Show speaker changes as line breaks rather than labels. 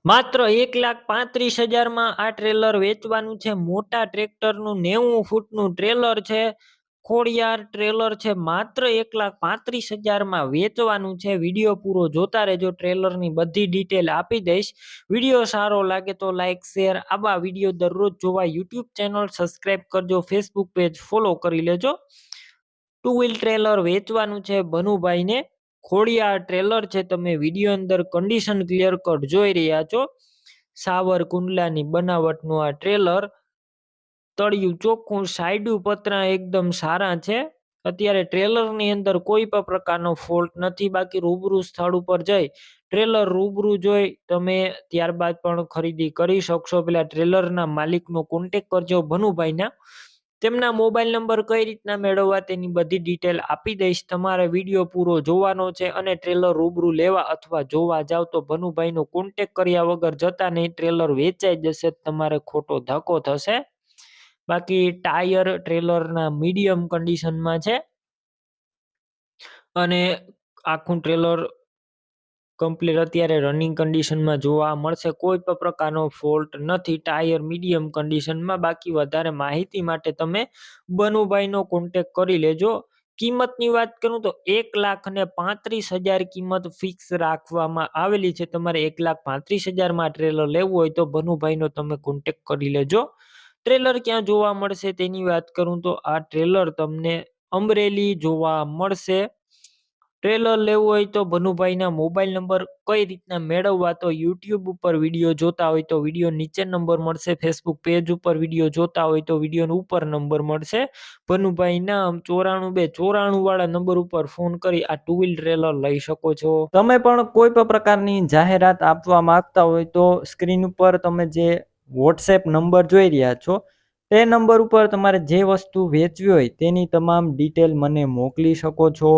માત્ર 1,35,000 માં આ ટ્રેલર વેચવાનું છે. મોટા ટ્રેક્ટરનું 90 ફૂટનું ટ્રેલર છે. ખોડિયાર ટ્રેલર છે. માત્ર 1,35,000 માં વેચવાનું છે. વિડીયો પૂરો જોતા રહેજો. ટ્રેલરની બધી ડિટેલ આપી દઈશ. વિડીયો સારો લાગે તો લાઈક શેર. આવા વિડીયો દરરોજ જોવા યુટ્યુબ ચેનલ સબસ્ક્રાઈબ કરજો. ફેસબુક પેજ ફોલો કરી લેજો. 2 વ્હીલ ટ્રેલર વેચવાનું છે ભનુભાઈને. ખોડિયાર ટ્રેલર છે. તમે વિડીયો અંદર કન્ડિશન ક્લિયર કટ જોઈ રહ્યા છો. સાવર કુંડલાની બનાવટનું આ ટ્રેલર. તળિયું ચોખ્ખું, સાઈડું પતરા એકદમ સારા છે. અત્યારે ટ્રેલરની અંદર કોઈ પણ પ્રકારનો ફોલ્ટ નથી. બાકી રૂબરૂ સ્થળ ઉપર જઈ ટ્રેલર રૂબરૂ જોઈ તમે ત્યારબાદ પણ ખરીદી કરી શકશો. પેલા ટ્રેલરના માલિકનો કોન્ટેક કરજો ભનુભાઈના. તેમના મોબાઈલ નંબર કઈ રીતના મેળવવા તેની બધી ડિટેલ આપી દઈશ. તમારે વિડીયો પૂરો જોવાનો છે અને ટ્રેલર રૂબરૂ લેવા અથવા જોવા જાવ તો ભનુભાઈનો કોન્ટેક કર્યા વગર જતા નહીં. ટ્રેલર વેચાઈ જશે, તમારે ખોટો ધક્કો થશે. બાકી ટાયર ટ્રેલરના મીડિયમ કન્ડિશનમાં છે અને આખું ટ્રેલર કમ્પ્લીટ અત્યારે રનિંગ કન્ડિશનમાં જોવા મળશે. કોઈ પણ પ્રકારનો ફોલ્ટ નથી. ટાયર મીડિયમ કન્ડિશનમાં. બાકી વધારે માહિતી માટે તમે ભનુભાઈનો કોન્ટેક કરી લેજો. કિંમતની વાત કરું તો 1,35,000 કિંમત ફિક્સ રાખવામાં આવેલી છે. તમારે 1,35,000 માં ટ્રેલર લેવું હોય તો ભનુભાઈનો તમે કોન્ટેક કરી લેજો. ટ્રેલર ક્યાં જોવા મળશે તેની વાત કરું તો આ ટ્રેલર તમને અમરેલી જોવા મળશે. ટ્રેલર લેવું હોય તો ભનુભાઈના મોબાઈલ નંબર કઈ રીતના મેળવવા, તો યુટ્યુબ ઉપર વિડીયો જોતા હોય તો વિડીયો નીચે નંબર મળશે. ફેસબુક પેજ ઉપર વિડીયો જોતા હોય તો વિડીયો ઉપર નંબર મળશે. ભનુભાઈના 94 294 વાળા નંબર ઉપર ફોન કરી આ 2 વ્હીલ ટ્રેલર લઈ શકો છો. તમે પણ કોઈ પણ પ્રકારની જાહેરાત આપવા માંગતા હોય તો સ્ક્રીન ઉપર તમે જે વોટ્સએપ નંબર જોઈ રહ્યા છો તે નંબર ઉપર તમારે જે વસ્તુ વેચવી હોય તેની તમામ ડિટેલ મને મોકલી શકો છો.